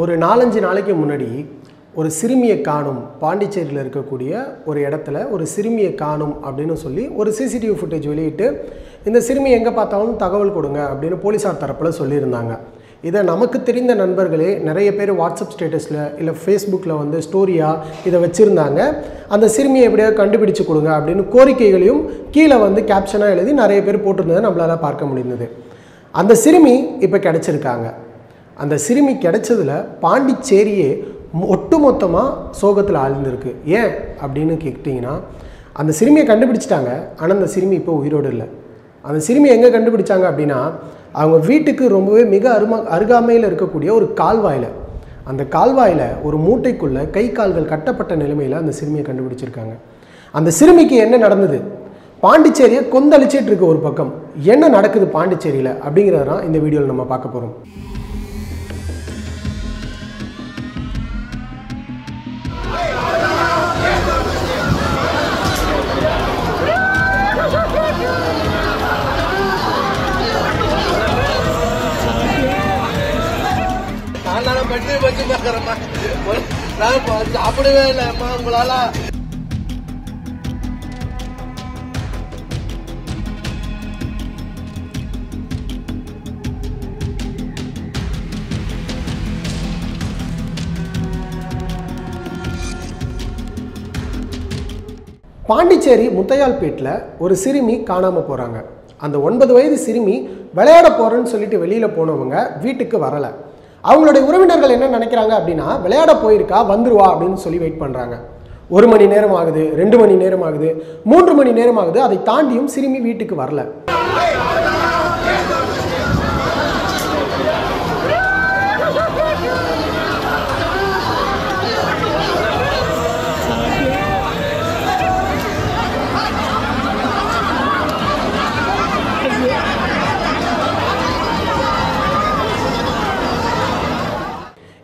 ஒரு 4-5 நாளைக்கு முன்னாடி ஒரு சிறுமியை காணும் பாண்டிச்சேரியில் இருக்கக்கூடிய ஒரு இடத்துல ஒரு சிறுமியை காணும் அப்படின்னு சொல்லி ஒரு சிசிடிவி ஃபுட்டேஜ் வெளியிட்டு இந்த சிறுமி எங்கே பார்த்தாலும் தகவல் கொடுங்க அப்படின்னு போலீஸார் தரப்பில் சொல்லியிருந்தாங்க. இதை நமக்கு தெரிந்த நண்பர்களே நிறைய பேர் வாட்ஸ்அப் ஸ்டேட்டஸில் இல்லை ஃபேஸ்புக்கில் வந்து ஸ்டோரியாக இதை வச்சுருந்தாங்க. அந்த சிறுமியை எப்படியாவது கண்டுபிடிச்சு கொடுங்க அப்படின்னு கோரிக்கைகளையும் கீழே வந்து கேப்ஷனாக எழுதி நிறைய பேர் போட்டிருந்ததை நம்மளால் பார்க்க முடிந்தது. அந்த சிறுமி இப்போ கிடச்சிருக்காங்க. அந்த சிறுமி கிடைச்சதில் பாண்டிச்சேரியே ஒட்டுமொத்தமாக சோகத்தில் ஆழ்ந்திருக்கு. ஏன் அப்படின்னு கேட்டிங்கன்னா, அந்த சிறுமியை கண்டுபிடிச்சிட்டாங்க, ஆனால் அந்த சிறுமி இப்போ உயிரோடு இல்லை. அந்த சிறுமி எங்கே கண்டுபிடிச்சாங்க அப்படின்னா, அவங்க வீட்டுக்கு ரொம்பவே மிக அருகாமையில் இருக்கக்கூடிய ஒரு கால்வாயில், அந்த கால்வாயில் ஒரு மூட்டைக்குள்ளே கை கால்கள் கட்டப்பட்ட நிலைமையில் அந்த சிறுமியை கண்டுபிடிச்சிருக்காங்க. அந்த சிறுமிக்கு என்ன நடந்தது, பாண்டிச்சேரியை கொந்தளிச்சிட்டு இருக்கு ஒரு பக்கம், என்ன நடக்குது பாண்டிச்சேரியில் அப்படிங்கிறதான் இந்த வீடியோவில் நம்ம பார்க்க போகிறோம். சாப்பிடவே இல்லைம்மா உங்களால. பாண்டிச்சேரி முத்தையால்பேட்டில் ஒரு சிறுமி காணாமல் போகிறாங்க. அந்த 9 வயது சிறுமி விளையாட போகிறேன்னு சொல்லிட்டு வெளியில் போனவங்க வீட்டுக்கு வரலை. அவங்களுடைய உறவினர்கள் என்ன நினைக்கிறாங்க அப்படின்னா, விளையாட போயிருக்கா வந்துருவா அப்படின்னு சொல்லி வெயிட் பண்ணுறாங்க. 1 மணி நேரம் ஆகுது, 2 மணி நேரம் ஆகுது, 3 மணி நேரம் ஆகுது. அதை தாண்டியும் சிறுமி வீட்டுக்கு வரல.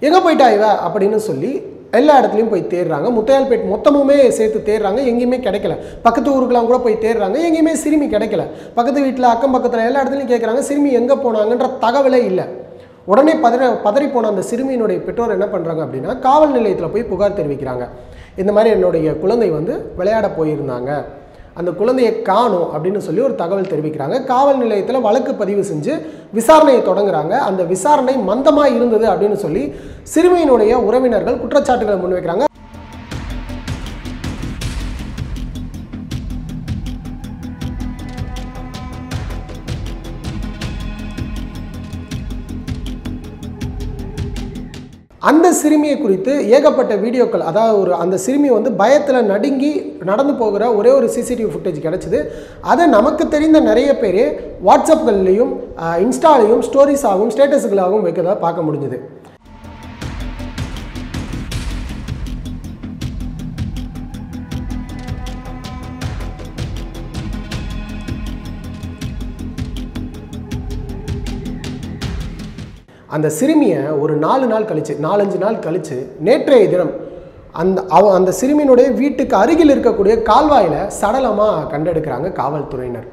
எங்கே போயிட்டா இவ அப்படின்னு சொல்லி எல்லா இடத்துலையும் போய் தேடுறாங்க. முத்தையால்பேட் மொத்தமுமே சேர்த்து தேடுறாங்க, எங்கேயுமே கிடைக்கல. பக்கத்து ஊருக்கெல்லாம் கூட போய் தேடுறாங்க, எங்கேயுமே சிறுமி கிடைக்கல. பக்கத்து வீட்டில் அக்கம் பக்கத்தில் எல்லா இடத்துலையும் கேட்குறாங்க, சிறுமி எங்கே போனாங்கன்ற தகவலே இல்லை. உடனே பதறி போன அந்த சிறுமியினுடைய பெற்றோர் என்ன பண்ணுறாங்க அப்படின்னா, காவல் நிலையத்தில் போய் புகார் தெரிவிக்கிறாங்க. இந்த மாதிரி என்னுடைய குழந்தை வந்து விளையாட போயிருந்தாங்க, அந்த குழந்தையை காணும் அப்படின்னு சொல்லி ஒரு தகவல் தெரிவிக்கிறாங்க. காவல் நிலையத்தில் வழக்கு பதிவு செஞ்சு விசாரணையை தொடங்குறாங்க. அந்த விசாரணை மந்தமாக இருந்தது அப்படின்னு சொல்லி சிறுமியினுடைய உறவினர்கள் குற்றச்சாட்டுகளை முன்வைக்கிறாங்க. அந்த சிறுமியை குறித்து ஏகப்பட்ட வீடியோக்கள், அதாவது அந்த சிறுமி வந்து பயத்தில் நடுங்கி நடந்து போகிற ஒரே ஒரு சிசிடிவி ஃபுட்டேஜ் கிடச்சிது. அதை நமக்கு தெரிந்த நிறைய பேர் வாட்ஸ்அப்கள்லேயும் இன்ஸ்டாலையும் ஸ்டோரிஸாகவும் ஸ்டேட்டஸுகளாகவும் வைக்கிறதா பார்க்க முடிஞ்சுது. அந்த சிறுமியை ஒரு 4-5 நாள் கழித்து நேற்றைய தினம் அந்த சிறுமியினுடைய வீட்டுக்கு அருகில் இருக்கக்கூடிய கால்வாயில் சடலமாக கண்டெடுக்கிறாங்க காவல்துறையினர்.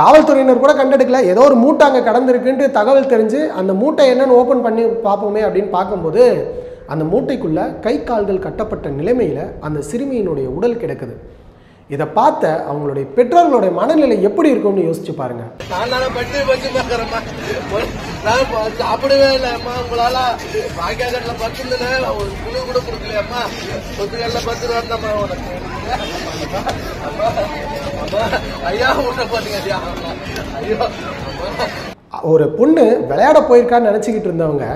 காவல்துறையினர் கூட கண்டெடுக்கல, ஏதோ ஒரு மூட்டை அங்கே கடந்திருக்குன்ட்டு தகவல் தெரிஞ்சு அந்த மூட்டை என்னன்னு ஓப்பன் பண்ணி பார்ப்போமே அப்படின்னு பார்க்கும்போது அந்த மூட்டைக்குள்ளே கை கால்கள் கட்டப்பட்ட நிலைமையில் அந்த சிறுமியினுடைய உடல் கிடக்குது. இதை பார்த்த அவங்களுடைய பெற்றோர்களுடைய மனநிலை எப்படி இருக்கும்னு யோசிச்சு பாருங்க. சாப்பிடவே இல்லைம்மா உங்களால. பாக்கியாக்கட்டில் 10 ஒரு புழு கூட கொடுக்கலையம்மா. சொத்துக்கல்ல 10 ரூபா இருந்தாம்மா உனக்கு. ஐயா உன்ன பாத்தீங்க. ஐயோ, ஒரு பொண்ணு விளையாட போயிருக்கான்னு நினச்சிக்கிட்டு இருந்தவங்க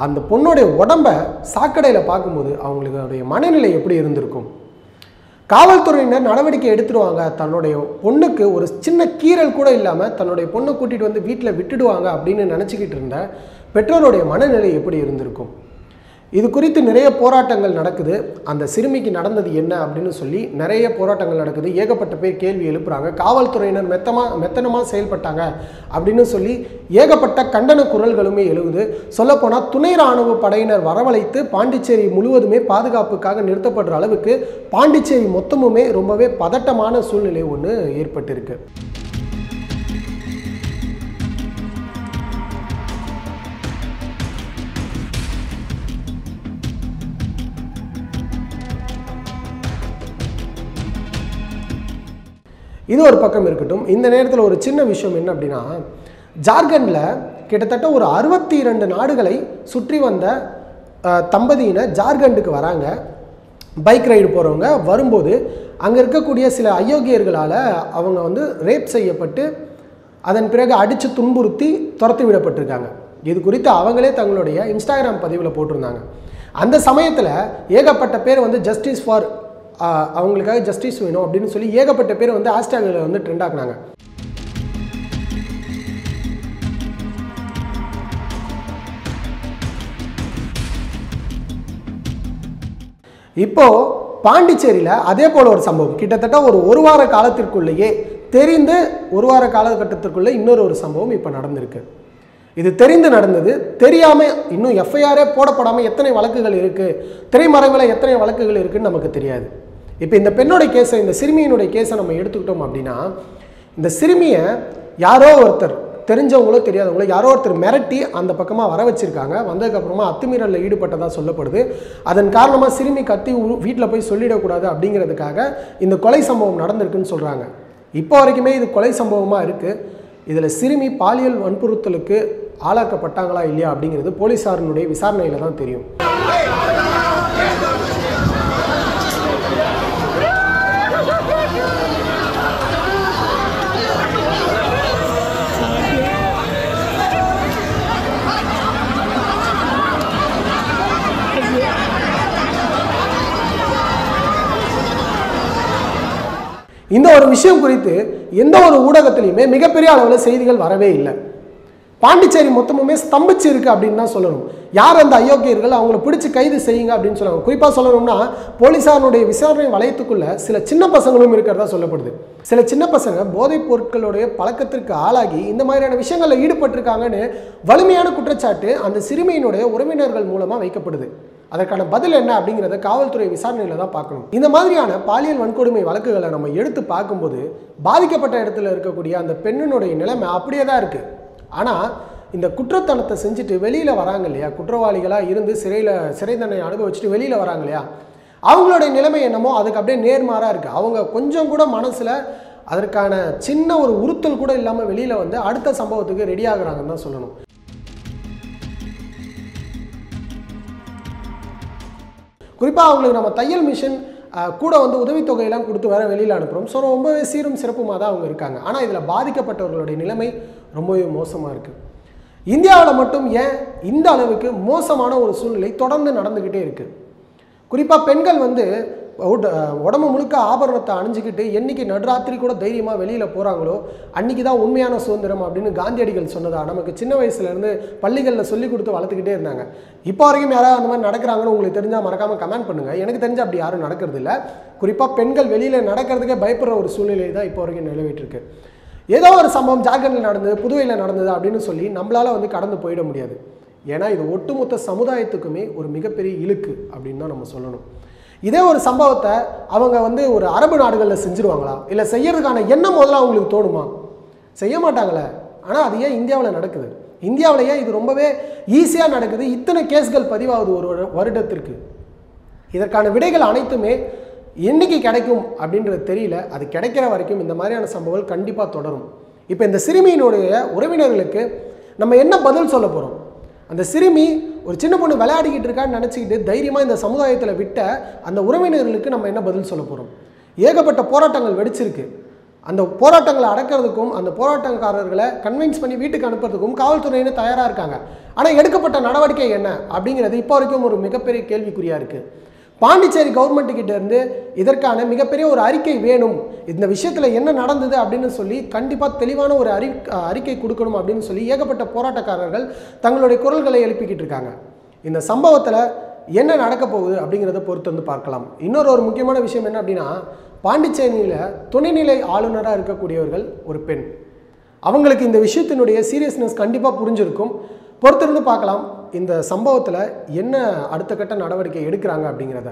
அந்த பொண்ணுடைய உடம்பை சாக்கடையில் பார்க்கும்போது அவங்களுடைய மனநிலை எப்படி இருந்திருக்கும். காவல்துறையினர் நடவடிக்கை எடுத்துடுவாங்க, தன்னுடைய பொண்ணுக்கு ஒரு சின்ன கீறல் கூட இல்லாமல் தன்னுடைய பொண்ணை கூட்டிகிட்டு வந்து வீட்டில் விட்டுடுவாங்க அப்படின்னு நினச்சிக்கிட்டு இருந்த பெற்றோருடைய மனநிலை எப்படி இருந்திருக்கும். இது குறித்து நிறைய போராட்டங்கள் நடக்குது. அந்த சிறுமிக்கு நடந்தது என்ன அப்படின்னு சொல்லி நிறைய போராட்டங்கள் நடக்குது. ஏகப்பட்ட பேர் கேள்வி எழுப்புறாங்க. காவல்துறையினர் மெத்தனமாக செயல்பட்டாங்க அப்படின்னு சொல்லி ஏகப்பட்ட கண்டன குரல்களுமே எழுகுது. சொல்லப்போனால் துணை இராணுவ படையினர் வரவழைத்து பாண்டிச்சேரி முழுவதுமே பாதுகாப்புக்காக நிறுத்தப்படுற அளவுக்கு பாண்டிச்சேரி மொத்தமுமே ரொம்பவே பதட்டமான சூழ்நிலை ஒன்று ஏற்பட்டிருக்கு. இது ஒரு பக்கம் இருக்கட்டும். இந்த நேரத்தில் ஒரு சின்ன விஷயம் என்ன அப்படின்னா, ஜார்க்கண்டில் கிட்டத்தட்ட ஒரு 62 நாடுகளை சுற்றி வந்த தம்பதியினர் ஜார்க்கண்டுக்கு வராங்க. பைக் ரைடு போகிறவங்க வரும்போது அங்கே இருக்கக்கூடிய சில அயோக்கியர்களால் அவங்க வந்து ரேப் செய்யப்பட்டு அதன் பிறகு அடித்து துன்புறுத்தி துரத்தி விடப்பட்டிருக்காங்க. இது குறித்து அவங்களே தங்களுடைய இன்ஸ்டாகிராம் பதிவில் போட்டிருந்தாங்க. அந்த சமயத்தில் ஏகப்பட்ட பேர் வந்து ஜஸ்டிஸ் ஃபார் அவங்களுக்காக ஜஸ்டிஸ் வேணும் அப்படின்னு சொல்லி ஏகப்பட்ட பேர் வந்து ஹேஷ்டேகில் வந்து ட்ரெண்ட் ஆக்குனாங்க. இப்போது பாண்டிச்சேரியில் அதே போல் ஒரு சம்பவம் கிட்டத்தட்ட ஒரு வார காலத்திற்குள்ளேயே தெரிந்து ஒரு வார காலகட்டத்திற்குள்ளே இன்னொரு சம்பவம் இப்போ நடந்திருக்கு. இது தெரிந்து நடந்தது, தெரியாமல் இன்னும் எஃப்ஐஆரே போடப்படாமல் எத்தனை வழக்குகள் இருக்குது, திரைமறைவில் எத்தனை வழக்குகள் இருக்குதுன்னு நமக்கு தெரியாது. இப்போ இந்த பெண்ணோட கேஸை, இந்த சிறுமியினுடைய கேஸை நம்ம எடுத்துக்கிட்டோம் அப்படின்னா, இந்த சிறுமியை யாரோ ஒருத்தர், தெரிஞ்சவங்களோ தெரியாதவங்களோ யாரோ ஒருத்தர் மிரட்டி அந்த பக்கமாக வர வச்சுருக்காங்க. வந்ததுக்கப்புறமா அத்துமீறலில் ஈடுபட்டதாக சொல்லப்படுது. அதன் காரணமாக சிறுமி கத்தி வீட்டில் போய் சொல்லிடக்கூடாது அப்படிங்கிறதுக்காக இந்த கொலை சம்பவம் நடந்திருக்குன்னு சொல்கிறாங்க. இப்போ வரைக்குமே இது கொலை சம்பவமாக இருக்குது. இதில் சிறுமி பாலியல் வன்புறுத்தலுக்கு ஆளாக்கப்பட்டாங்களா இல்லையா அப்படிங்கிறது போலீஸாரினுடைய விசாரணையில் தான் தெரியும். இந்த ஒரு விஷயம் குறித்து எந்த ஒரு ஊடகத்திலையுமே மிகப்பெரிய அளவில் செய்திகள் வரவே இல்லை. பாண்டிச்சேரி மொத்தமுமே ஸ்தம்பிச்சு இருக்குது அப்படின்னு தான் சொல்லணும். யார் அந்த அயோக்கியர்கள், அவங்கள பிடிச்சி கைது செய்யுங்க அப்படின்னு சொல்லுவாங்க. குறிப்பாக சொல்லணும்னா போலீஸாருடைய விசாரணை வளையத்துக்குள்ளே சில சின்ன பசங்களும் இருக்கிறதா சொல்லப்படுது. சில சின்ன பசங்க போதைப் பொருட்களுடைய பழக்கத்திற்கு ஆளாகி இந்த மாதிரியான விஷயங்களில் ஈடுபட்டிருக்காங்கன்னு வலிமையான குற்றச்சாட்டு அந்த சிறுமியினுடைய உறவினர்கள் மூலமாக வைக்கப்படுது. அதற்கான பதில் என்ன அப்படிங்கிறத காவல்துறை விசாரணையில் தான் பார்க்கணும். இந்த மாதிரியான பாலியல் வன்கொடுமை வழக்குகளை நம்ம எடுத்து பார்க்கும்போது பாதிக்கப்பட்ட இடத்துல இருக்கக்கூடிய அந்த பெண்ணினுடைய நிலைமை அப்படியே தான் இருக்குது. ஆனால் இந்த குற்றத்தனத்தை செஞ்சுட்டு வெளியில் வராங்க இல்லையா, குற்றவாளிகளாக இருந்து சிறை தண்டனை அனுபவிச்சுட்டு வெளியில் வராங்க இல்லையா, அவங்களுடைய நிலைமை என்னமோ அதுக்கு அப்படியே நேர்மாறாக இருக்குது. அவங்க கொஞ்சம் கூட மனசில் அதற்கான சின்ன ஒரு உறுத்தல் கூட இல்லாமல் வெளியில் வந்து அடுத்த சம்பவத்துக்கு ரெடி ஆகுறாங்கன்னு தான் சொல்லணும். குறிப்பாக அவங்களுக்கு நம்ம தையல் மிஷின் கூட வந்து உதவித்தொகையெல்லாம் கொடுத்து வேற வெளியில் அனுப்புகிறோம். ஸோ ரொம்பவே சீரும் சிறப்புமாக தான் அவங்க இருக்காங்க. ஆனால் இதில் பாதிக்கப்பட்டவர்களுடைய நிலைமை ரொம்பவே மோசமாக இருக்குது. இந்தியாவில் மட்டும் ஏன் இந்த அளவுக்கு மோசமான ஒரு சூழ்நிலை தொடர்ந்து நடந்துக்கிட்டே இருக்குது? குறிப்பாக பெண்கள் வந்து உடம்பு முழுக்க ஆபரணத்தை அணிஞ்சிக்கிட்டு என்றைக்கு நடுராத்திரி கூட தைரியமாக வெளியில் போகிறாங்களோ அன்றைக்கி தான் உண்மையான சுதந்திரம் அப்படின்னு காந்தியடிகள் சொன்னதா நமக்கு சின்ன வயசுலேருந்து பள்ளிகளில் சொல்லி கொடுத்து வளர்த்துக்கிட்டே இருந்தாங்க. இப்போ வரைக்கும் யாராவது அந்த மாதிரி நடக்கிறாங்கன்னு உங்களுக்கு தெரிஞ்சால் மறக்காமல் கமெண்ட் பண்ணுங்கள். எனக்கு தெரிஞ்சு அப்படி யாரும் நடக்கிறது இல்லை. குறிப்பாக பெண்கள் வெளியில் நடக்கிறதுக்கே பயப்படுற ஒரு சூழ்நிலை தான் இப்போ வரைக்கும் நிலவிட்டுருக்கு. ஏதோ ஒரு சம்பவம் ஜார்க்கண்டில் நடந்தது, புதுவையில் நடந்தது அப்படின்னு சொல்லி நம்மளால் வந்து கடந்து போயிட முடியாது. ஏன்னா இது ஒட்டுமொத்த சமுதாயத்துக்குமே ஒரு மிகப்பெரிய இழுக்கு அப்படின்னு தான் நம்ம சொல்லணும். இதே ஒரு சம்பவத்தை அவங்க வந்து ஒரு அரபு நாடுகளில் செஞ்சுருவாங்களா, இல்லை செய்யறதுக்கான எண்ணம் முதல்ல அவங்களுக்கு தோணுமா? செய்ய மாட்டாங்களே. ஆனால் அது ஏன் இந்தியாவில் நடக்குது? இந்தியாவில் ஏன் இது ரொம்பவே ஈஸியாக நடக்குது? இத்தனை கேஸ்கள் பதிவாகுது ஒரு வருடத்திற்கு. இதற்கான விடைகள் அனைத்துமே என்னைக்கு கிடைக்கும் அப்படின்றது தெரியல. அது கிடைக்கிற வரைக்கும் இந்த மாதிரியான சம்பவங்கள் கண்டிப்பாக தொடரும். இப்போ இந்த சிறுமியினுடைய உறவினர்களுக்கு நம்ம என்ன பதில் சொல்ல போகிறோம்? அந்த சிறுமி ஒரு சின்ன பொண்ணு விளையாடிக்கிட்டு இருக்கான்னு நினச்சிக்கிட்டு தைரியமாக இந்த சமுதாயத்தில் விட்ட அந்த உறவினர்களுக்கு நம்ம என்ன பதில் சொல்ல போகிறோம்? ஏகப்பட்ட போராட்டங்கள் வெடிச்சிருக்கு. அந்த போராட்டங்களை அடக்கிறதுக்கும் அந்த போராட்டக்காரர்களை கன்வின்ஸ் பண்ணி வீட்டுக்கு அனுப்புறதுக்கும் காவல்துறையினர் தயாராக இருக்காங்க. ஆனால் எடுக்கப்பட்ட நடவடிக்கை என்ன அப்படிங்கிறது இப்போ வரைக்கும் ஒரு மிகப்பெரிய கேள்விக்குறியாக இருக்குது. பாண்டிச்சேரி கவர்மெண்ட்டுக்கிட்ட இருந்து இதற்கான மிகப்பெரிய ஒரு அறிக்கை வேணும். இந்த விஷயத்தில் என்ன நடந்தது அப்படின்னு சொல்லி கண்டிப்பாக தெளிவான ஒரு அறிக்கை கொடுக்கணும் அப்படின்னு சொல்லி ஏகப்பட்ட போராட்டக்காரர்கள் தங்களுடைய குரல்களை எழுப்பிக்கிட்டு இருக்காங்க. இந்த சம்பவத்தில் என்ன நடக்க போகுது அப்படிங்கிறத பொறுத்து வந்து பார்க்கலாம். ஒரு முக்கியமான விஷயம் என்ன அப்படின்னா, பாண்டிச்சேரியில் துணைநிலை ஆளுநராக இருக்கக்கூடியவர்கள் ஒரு பெண். அவங்களுக்கு இந்த விஷயத்தினுடைய சீரியஸ்னஸ் கண்டிப்பாக புரிஞ்சிருக்கும். பொறுத்திருந்து பார்க்கலாம் இந்த சம்பவத்தில் என்ன அடுத்த கட்ட நடவடிக்கை எடுக்கிறாங்க அப்படிங்கிறத.